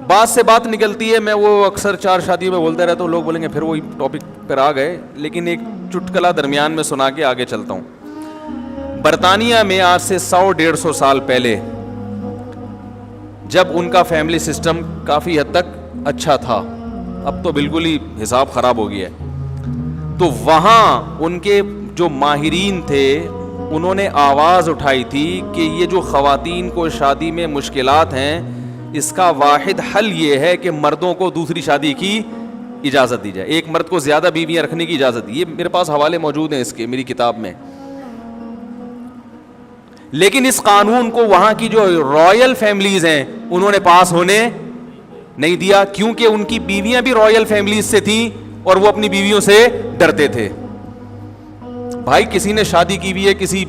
بات سے بات نکلتی ہے. میں وہ اکثر 4 شادیوں میں بولتے رہتا ہوں, لوگ بولیں گے پھر وہی ٹاپک پر آ گئے, لیکن ایک چٹکلا درمیان میں سنا کے آگے چلتا ہوں. برطانیہ میں آج سے 100-150 سال پہلے جب ان کا فیملی سسٹم کافی حد تک اچھا تھا, اب تو بالکل ہی حساب خراب ہو گیا ہے, تو وہاں ان کے جو ماہرین تھے انہوں نے آواز اٹھائی تھی کہ یہ جو خواتین کو شادی میں مشکلات ہیں, اس کا واحد حل یہ ہے کہ مردوں کو دوسری شادی کی اجازت دی جائے, ایک مرد کو زیادہ بیویاں رکھنے کی اجازت دی. یہ میرے پاس حوالے موجود ہیں اس کے, میری کتاب میں. لیکن اس قانون کو وہاں کی جو رائل فیملیز ہیں انہوں نے پاس ہونے نہیں دیا, کیونکہ ان کی بیویاں بھی رائل فیملیز سے تھیں اور وہ اپنی بیویوں سے ڈرتے تھے. بھائی کسی نے شادی کی ہوئی ہے کسی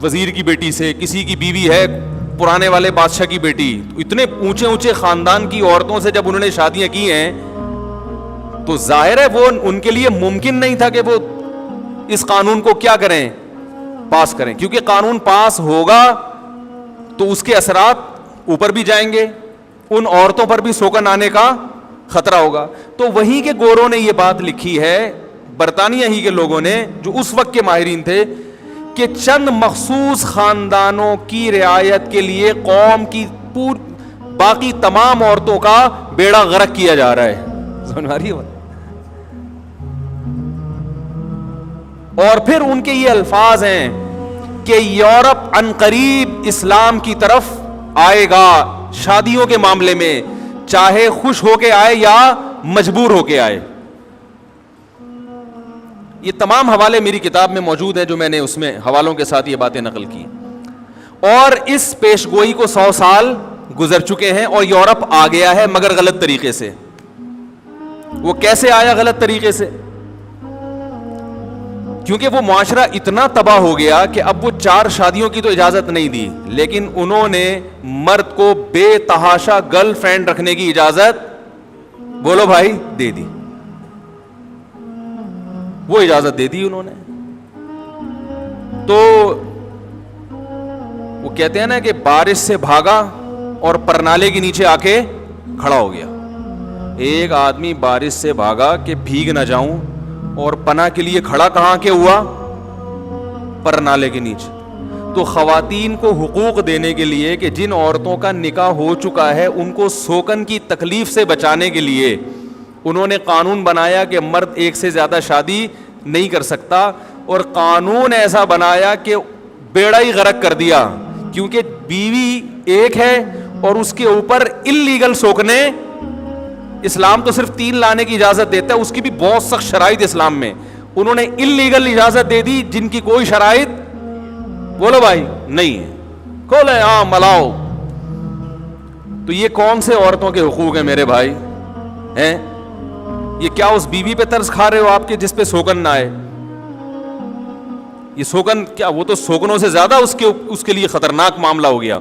وزیر کی بیٹی سے, کسی کی بیوی ہے پرانے والے بادشاہ کی بیٹی, اتنے اونچے اونچے خاندان کی عورتوں سے جب انہوں نے شادیاں کی ہیں تو ظاہر ہے وہ ان کے لیے ممکن نہیں تھا کہ وہ اس قانون کو کیا کریں, پاس کریں, کیونکہ قانون پاس ہوگا تو اس کے اثرات اوپر بھی جائیں گے, ان عورتوں پر بھی سوکن آنے کا خطرہ ہوگا. تو وہیں کے گوروں نے یہ بات لکھی ہے, برطانیہ ہی کے لوگوں نے جو اس وقت کے ماہرین تھے, کہ چند مخصوص خاندانوں کی رعایت کے لیے قوم کی باقی تمام عورتوں کا بیڑا غرق کیا جا رہا ہے. سمجھ آ رہی ہے؟ اور پھر ان کے یہ الفاظ ہیں کہ یورپ عنقریب اسلام کی طرف آئے گا شادیوں کے معاملے میں, چاہے خوش ہو کے آئے یا مجبور ہو کے آئے. یہ تمام حوالے میری کتاب میں موجود ہیں جو میں نے اس میں حوالوں کے ساتھ یہ باتیں نقل کی. اور اس پیش گوئی کو 100 سال گزر چکے ہیں اور یورپ آ گیا ہے, مگر غلط طریقے سے. وہ کیسے آیا غلط طریقے سے؟ کیونکہ وہ معاشرہ اتنا تباہ ہو گیا کہ اب وہ 4 شادیوں کی تو اجازت نہیں دی, لیکن انہوں نے مرد کو بے تحاشا گرل فرینڈ رکھنے کی اجازت, بولو بھائی, دے دی. وہ اجازت دے دی انہوں نے. تو وہ کہتے ہیں نا کہ بارش سے بھاگا اور پرنالے کے نیچے آ کے کھڑا ہو گیا. ایک آدمی بارش سے بھاگا کہ بھیگ نہ جاؤں, اور پناہ کے لیے کھڑا کہاں کے ہوا؟ پرنالے کے نیچے. تو خواتین کو حقوق دینے کے لیے کہ جن عورتوں کا نکاح ہو چکا ہے ان کو سوکن کی تکلیف سے بچانے کے لیے انہوں نے قانون بنایا کہ مرد ایک سے زیادہ شادی نہیں کر سکتا, اور قانون ایسا بنایا کہ بیڑا ہی غرق کر دیا, کیونکہ بیوی ایک ہے اور اس کے اوپر اللیگل سوکنے. اسلام تو صرف 3 لانے کی اجازت دیتا ہے, اس کی بھی بہت سخت شرائط اسلام میں. انہوں نے اللیگل اجازت دے دی جن کی کوئی شرائط, بولو بھائی, نہیں ہے. کھولے ہاں ملاؤ. تو یہ کون سے عورتوں کے حقوق ہیں میرے بھائی ہیں؟ یہ کیا اس بیوی پہ ترس کھا رہے ہو آپ کے جس پہ سوکن نہ آئے؟ یہ سوکن کیا, وہ تو سوکنوں سے زیادہ اس کے لیے خطرناک معاملہ ہو گیا.